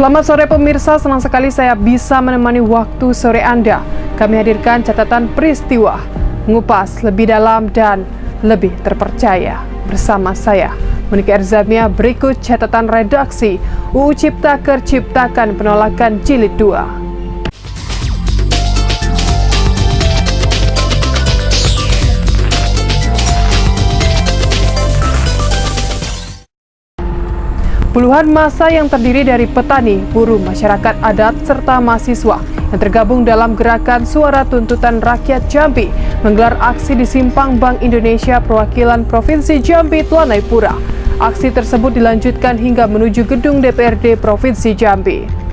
Selamat sore pemirsa, senang sekali saya bisa menemani waktu sore Anda. Kami hadirkan catatan peristiwa, mengupas lebih dalam dan lebih terpercaya. Bersama saya, Monika Erzamia, berikut catatan redaksi UU Ciptaker Ciptakan Penolakan Jilid 2. Puluhan massa yang terdiri dari petani, buruh, masyarakat adat, serta mahasiswa yang tergabung dalam gerakan Suara Tuntutan Rakyat Jambi menggelar aksi di Simpang Bank Indonesia Perwakilan Provinsi Jambi Tlanai-Pura. Aksi tersebut dilanjutkan hingga menuju gedung DPRD Provinsi Jambi.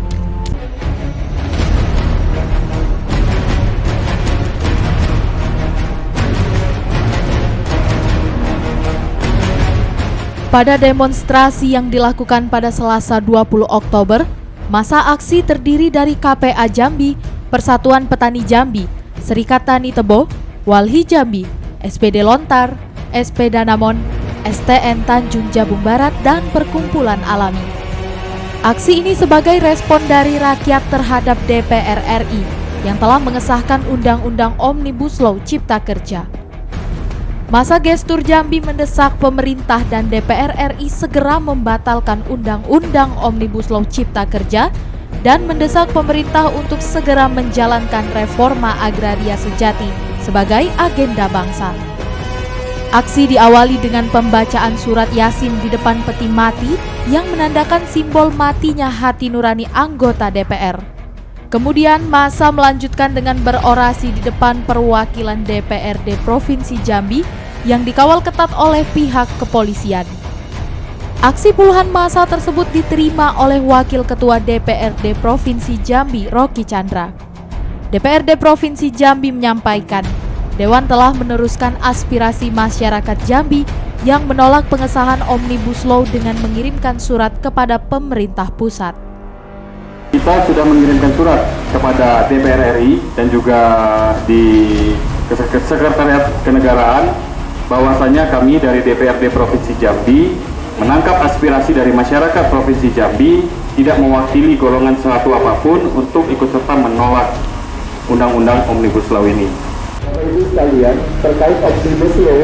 Pada demonstrasi yang dilakukan pada Selasa 20 Oktober, massa aksi terdiri dari KPA Jambi, Persatuan Petani Jambi, Serikat Tani Tebo, Walhi Jambi, SPD Lontar, SP Danamon, STN Tanjung Jabung Barat, dan Perkumpulan Alami. Aksi ini sebagai respon dari rakyat terhadap DPR RI yang telah mengesahkan Undang-Undang Omnibus Law Cipta Kerja. Massa Gestur Jambi mendesak pemerintah dan DPR RI segera membatalkan Undang-Undang Omnibus Law Cipta Kerja dan mendesak pemerintah untuk segera menjalankan reforma agraria sejati sebagai agenda bangsa. Aksi diawali dengan pembacaan surat Yasin di depan peti mati yang menandakan simbol matinya hati nurani anggota DPR. Kemudian massa melanjutkan dengan berorasi di depan perwakilan DPRD Provinsi Jambi yang dikawal ketat oleh pihak kepolisian. Aksi puluhan massa tersebut diterima oleh Wakil Ketua DPRD Provinsi Jambi, Rocky Chandra. DPRD Provinsi Jambi menyampaikan, Dewan telah meneruskan aspirasi masyarakat Jambi yang menolak pengesahan Omnibus Law dengan mengirimkan surat kepada pemerintah pusat. Kita sudah mengirimkan surat kepada DPR RI dan juga di Sekretariat Kenegaraan bahwasanya kami dari DPRD Provinsi Jambi menangkap aspirasi dari masyarakat Provinsi Jambi tidak mewakili golongan suatu apapun untuk ikut serta menolak Undang-Undang Omnibus Law ini. Bapak Ibu sekalian, terkait Omnibus Law,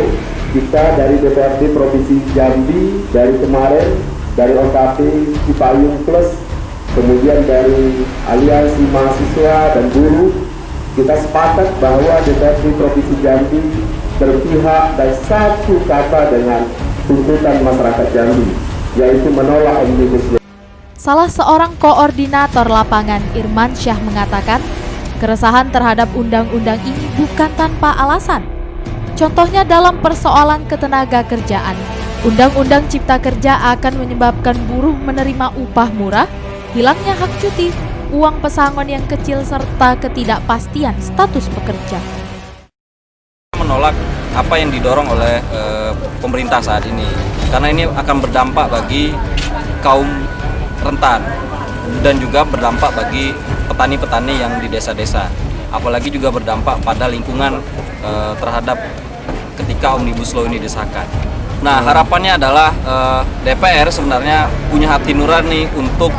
kita dari DPRD Provinsi Jambi dari kemarin dari OKP Cipayung Plus, kemudian dari aliansi mahasiswa dan buruh, kita sepakat bahwa DPRD Provinsi Jambi berpihak dan satu kata dengan tuntutan masyarakat Jambi, yaitu menolak Omnibus Law. Salah seorang koordinator lapangan, Irman Syah, mengatakan keresahan terhadap undang-undang ini bukan tanpa alasan. Contohnya dalam persoalan ketenaga kerjaan, Undang-Undang Cipta Kerja akan menyebabkan buruh menerima upah murah, hilangnya hak cuti, uang pesangon yang kecil, serta ketidakpastian status pekerja. Menolak apa yang didorong oleh pemerintah saat ini, karena ini akan berdampak bagi kaum rentan dan juga berdampak bagi petani-petani yang di desa-desa, apalagi juga berdampak pada lingkungan terhadap ketika Omnibus Law ini disahkan. Nah, harapannya adalah DPR sebenarnya punya hati nurani untuk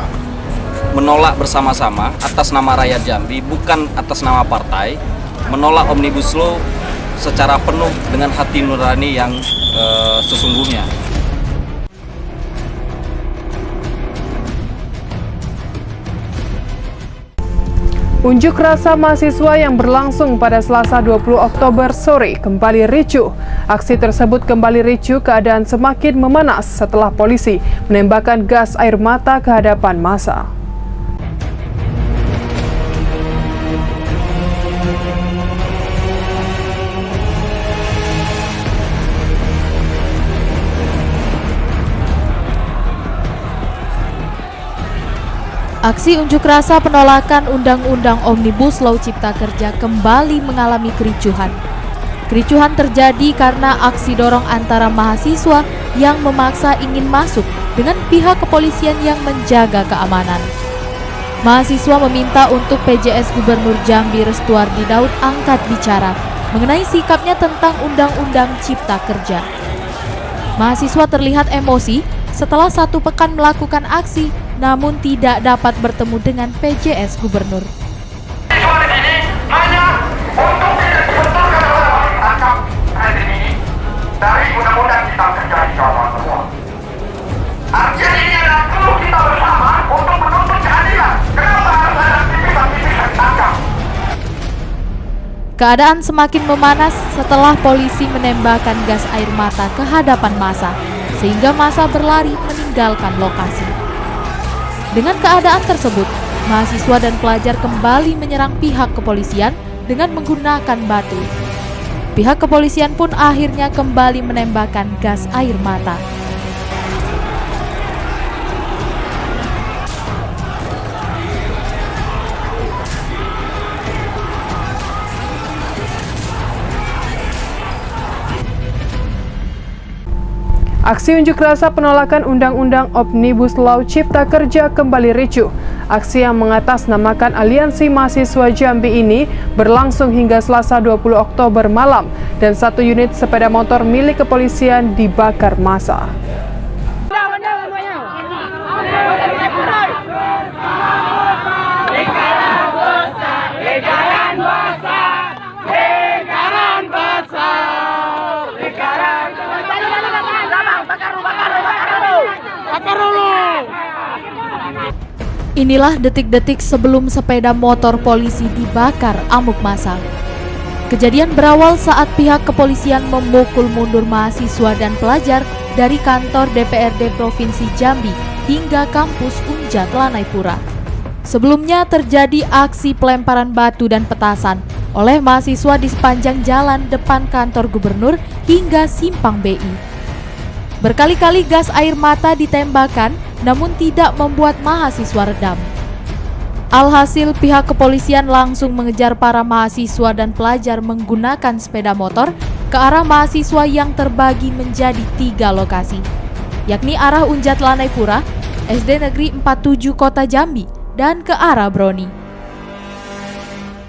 menolak bersama-sama atas nama rakyat Jambi, bukan atas nama partai, menolak Omnibus Law secara penuh dengan hati nurani yang sesungguhnya. Unjuk rasa mahasiswa yang berlangsung pada Selasa 20 Oktober sore kembali ricuh. Aksi tersebut kembali ricuh, keadaan semakin memanas setelah polisi menembakkan gas air mata ke hadapan massa. Aksi unjuk rasa penolakan Undang-Undang Omnibus Law Cipta Kerja kembali mengalami kericuhan. Kericuhan terjadi karena aksi dorong antara mahasiswa yang memaksa ingin masuk dengan pihak kepolisian yang menjaga keamanan. Mahasiswa meminta untuk PJS Gubernur Jambi Restuardi Daud angkat bicara mengenai sikapnya tentang Undang-Undang Cipta Kerja. Mahasiswa terlihat emosi setelah 1 pekan melakukan aksi namun tidak dapat bertemu dengan PJS Gubernur. Dari undang-undang kita terjadi kawan semua. Artinya ini adalah perlu kita bersama untuk menuntut keadilan. Kenapa harus ada aktivis-aktivis yang ditangkap? Keadaan semakin memanas setelah polisi menembakkan gas air mata ke hadapan massa, sehingga massa berlari meninggalkan lokasi. Dengan keadaan tersebut, mahasiswa dan pelajar kembali menyerang pihak kepolisian dengan menggunakan batu. Pihak kepolisian pun akhirnya kembali menembakkan gas air mata. Aksi unjuk rasa penolakan Undang-Undang Omnibus Law Cipta Kerja kembali ricuh. Aksi yang mengatasnamakan Aliansi Mahasiswa Jambi ini berlangsung hingga Selasa 20 Oktober malam dan 1 unit sepeda motor milik kepolisian dibakar massa. Inilah detik-detik sebelum sepeda motor polisi dibakar amuk massa. Kejadian berawal saat pihak kepolisian memukul mundur mahasiswa dan pelajar dari kantor DPRD Provinsi Jambi hingga kampus Unjat Lanaipura. Sebelumnya terjadi aksi pelemparan batu dan petasan oleh mahasiswa di sepanjang jalan depan kantor gubernur hingga simpang BI. Berkali-kali gas air mata ditembakkan namun tidak membuat mahasiswa redam. Alhasil pihak kepolisian langsung mengejar para mahasiswa dan pelajar menggunakan sepeda motor ke arah mahasiswa yang terbagi menjadi 3 lokasi, yakni arah Unjat Lanaipura, SD Negeri 47 Kota Jambi, dan ke arah Broni.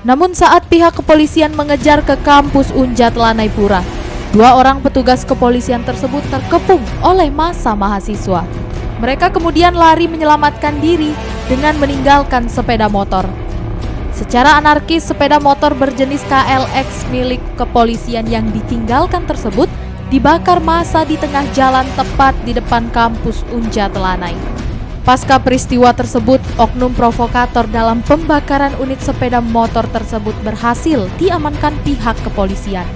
Namun saat pihak kepolisian mengejar ke kampus Unjat Lanaipura, 2 orang petugas kepolisian tersebut terkepung oleh massa mahasiswa. Mereka kemudian lari menyelamatkan diri dengan meninggalkan sepeda motor. Secara anarkis, sepeda motor berjenis KLX milik kepolisian yang ditinggalkan tersebut dibakar massa di tengah jalan tepat di depan kampus Unjat Lanai. Pasca peristiwa tersebut, oknum provokator dalam pembakaran unit sepeda motor tersebut berhasil diamankan pihak kepolisian.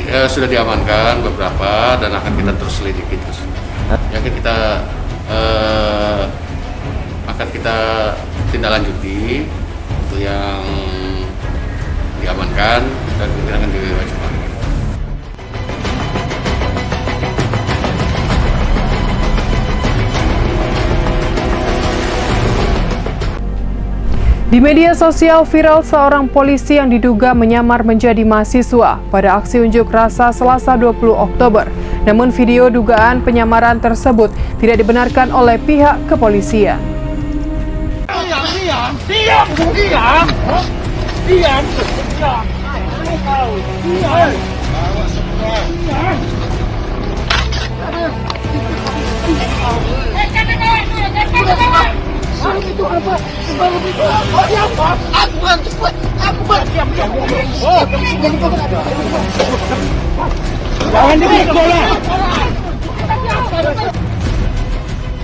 Sudah diamankan beberapa dan akan kita terus selidiki terus. Akan kita tindak lanjuti untuk yang diamankan dan kemudian akan diwajibkan. Di media sosial viral seorang polisi yang diduga menyamar menjadi mahasiswa pada aksi unjuk rasa Selasa 20 Oktober. Namun video dugaan penyamaran tersebut tidak dibenarkan oleh pihak kepolisian.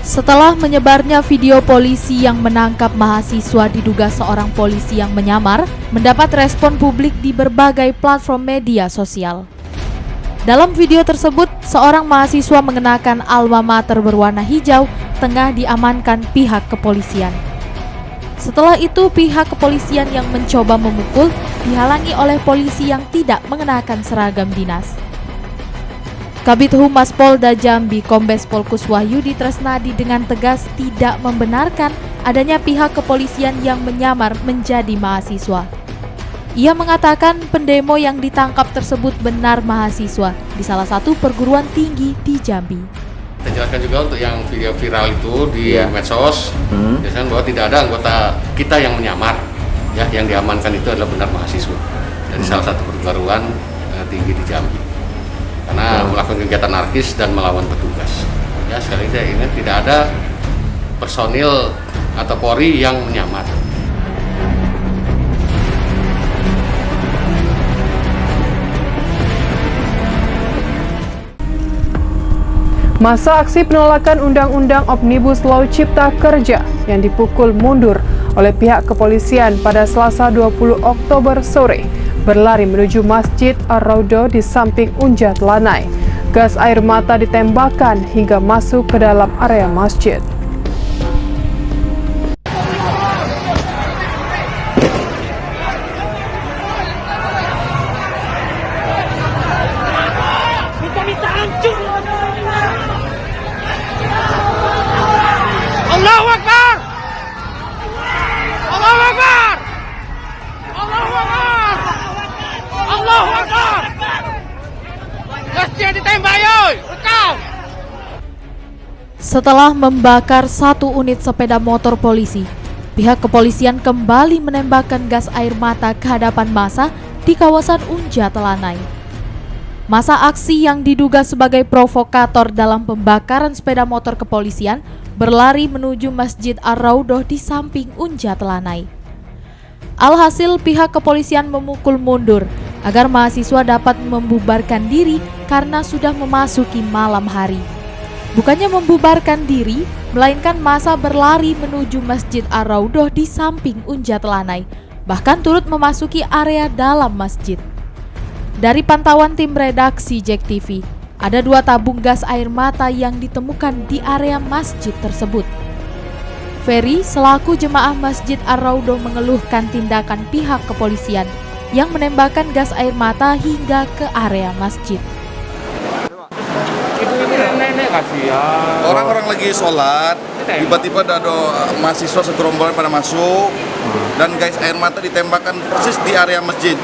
Setelah menyebarnya video polisi yang menangkap mahasiswa diduga seorang polisi yang menyamar, mendapat respon publik di berbagai platform media sosial. Dalam video tersebut, seorang mahasiswa mengenakan alma mater berwarna hijau tengah diamankan pihak kepolisian. Setelah itu, pihak kepolisian yang mencoba memukul dihalangi oleh polisi yang tidak mengenakan seragam dinas. Kabid Humas Polda Jambi Kombes Pol Kuswahyudi Tresnadi dengan tegas tidak membenarkan adanya pihak kepolisian yang menyamar menjadi mahasiswa. Ia mengatakan pendemo yang ditangkap tersebut benar mahasiswa di salah satu perguruan tinggi di Jambi. Kita jelaskan juga untuk yang video viral itu di medsos, jelaskan bahwa tidak ada anggota kita yang menyamar, ya, yang diamankan itu adalah benar mahasiswa dari salah satu perguruan tinggi di Jambi. karena melakukan kegiatan anarkis dan melawan petugas. Ya, sekali lagi saya ingat tidak ada personil atau Polri yang menyamar. Masa aksi penolakan Undang-Undang Omnibus Law Cipta Kerja yang dipukul mundur oleh pihak kepolisian pada Selasa 20 Oktober sore berlari menuju Masjid Ar-Raudhah di samping Unjat Lanai. Gas air mata ditembakkan hingga masuk ke dalam area masjid. Allahu Akbar! Allahu Akbar! Allahu Akbar! Allahu Akbar! Masjid ditembak, yoi! Rekam! Setelah membakar satu unit sepeda motor polisi, pihak kepolisian kembali menembakkan gas air mata ke hadapan massa di kawasan Unjat Lanai. Massa aksi yang diduga sebagai provokator dalam pembakaran sepeda motor kepolisian berlari menuju Masjid Ar-Raudhah di samping Unjat Lanai. Alhasil pihak kepolisian memukul mundur agar mahasiswa dapat membubarkan diri karena sudah memasuki malam hari. Bukannya membubarkan diri, melainkan massa berlari menuju Masjid Ar-Raudhah di samping Unjat Lanai, bahkan turut memasuki area dalam masjid. Dari pantauan tim redaksi JEK TV, ada 2 tabung gas air mata yang ditemukan di area masjid tersebut. Ferry selaku jemaah Masjid Ar-Raudhah mengeluhkan tindakan pihak kepolisian yang menembakkan gas air mata hingga ke area masjid. Nenek kasihan. Orang-orang lagi sholat, tiba-tiba ada mahasiswa segerombolan pada masuk dan gas air mata ditembakkan persis di area masjid.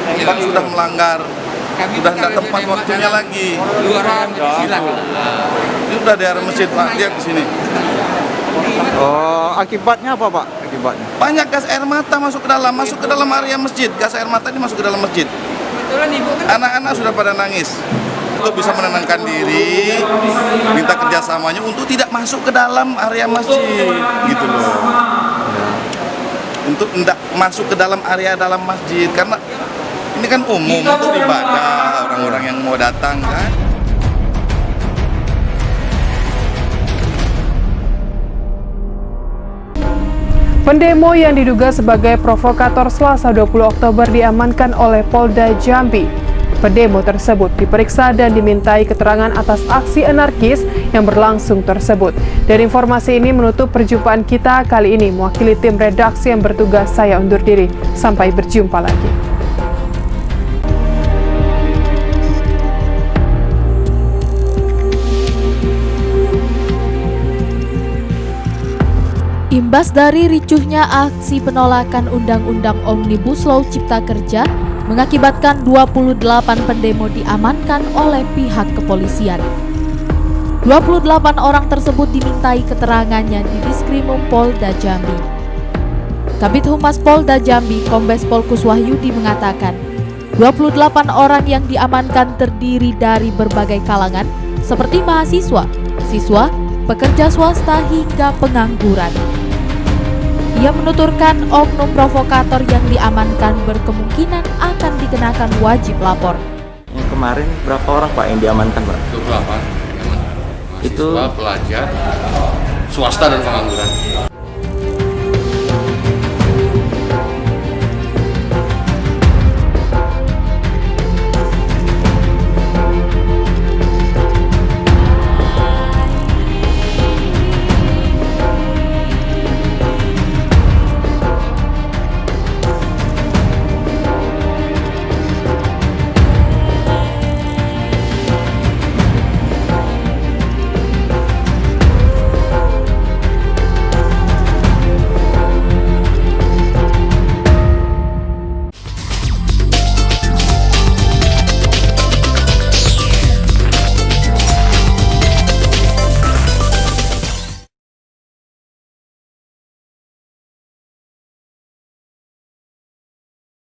Ini kan sudah melanggar, sudah tidak tepat waktunya lagi. Ini sudah di area masjid, Pak. Lihat di sini. Oh, akibatnya apa, Pak? Akibatnya banyak gas air mata masuk ke dalam area masjid. Gas air mata ini masuk ke dalam masjid. Anak-anak sudah pada nangis. Untuk bisa menenangkan diri, minta kerjasamanya untuk tidak masuk ke dalam area masjid, gitu loh. Untuk tidak masuk ke dalam area dalam masjid, karena ini kan umum untuk ibadah orang-orang yang mau datang kan. Pendemo yang diduga sebagai provokator Selasa 20 Oktober diamankan oleh Polda Jambi. Pendemo tersebut diperiksa dan dimintai keterangan atas aksi anarkis yang berlangsung tersebut. Dan informasi ini menutup perjumpaan kita kali ini. Mewakili tim redaksi yang bertugas, saya undur diri. Sampai berjumpa lagi. Imbas dari ricuhnya aksi penolakan Undang-Undang Omnibus Law Cipta Kerja mengakibatkan 28 pendemo diamankan oleh pihak kepolisian. 28 orang tersebut dimintai keterangannya di Diskrimum Polda Jambi. Kabid Humas Polda Jambi, Kombes Pol Kuswahyudi mengatakan, 28 orang yang diamankan terdiri dari berbagai kalangan seperti mahasiswa, siswa, pekerja swasta hingga pengangguran. Ia menuturkan oknum provokator yang diamankan berkemungkinan akan dikenakan wajib lapor. yang kemarin berapa orang, Pak, yang diamankan, Pak? 28 Itu mahasiswa, pelajar, swasta dan pengangguran.